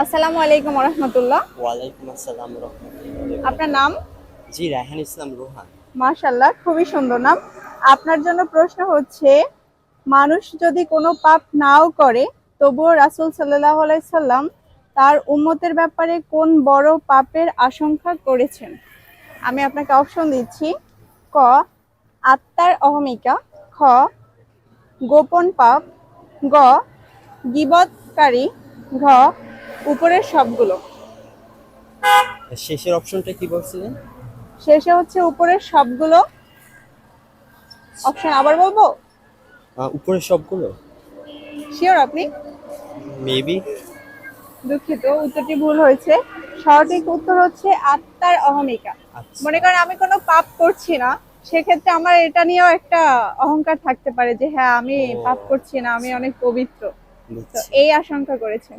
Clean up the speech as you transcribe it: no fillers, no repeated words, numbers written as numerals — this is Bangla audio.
আসসালামু আলাইকুম রহমতুল্লাহ। ওয়ালাইকুম আসসালাম রাহমাতুল্লাহি। আপনার নাম? জি, রায়হান ইসলাম রোহান। মাশাআল্লাহ, খুবই সুন্দর নাম। আপনার জন্য প্রশ্ন হচ্ছে, মানুষ যদি কোনো পাপ নাও করে তবুও রাসূল সাল্লাল্লাহু আলাইহি সাল্লাম তার উম্মতের ব্যাপারে কোন বড় পাপের আশঙ্কা করেছেন? আমি আপনাকে অপশন দিচ্ছি। ক, আত্মার অহমিকা। খ, গোপন পাপ। গ, গীবতকারী। ঘ, উপরের সবগুলো। শেষের অপশনটা কি বলছিলেন? শেষে হচ্ছে উপরের সবগুলো। অপশন আবার বলবো? উপরে সবগুলো? শিওর আপনি? মেবি। দুঃখিত, উত্তরটি ভুল হয়েছে। সঠিক উত্তর হচ্ছে আত্মার অহমিকা। মনে আচ্ছা, করেন আমি কোনো পাপ করছি না, সেক্ষেত্রে আমার এটা নিয়েও একটা অহংকার থাকতে পারে যে হ্যাঁ, আমি ও পাপ করছি না, আমি আচ্ছা, অনেক পবিত্র। তো বুঝছি। এই আশঙ্কা করেছে।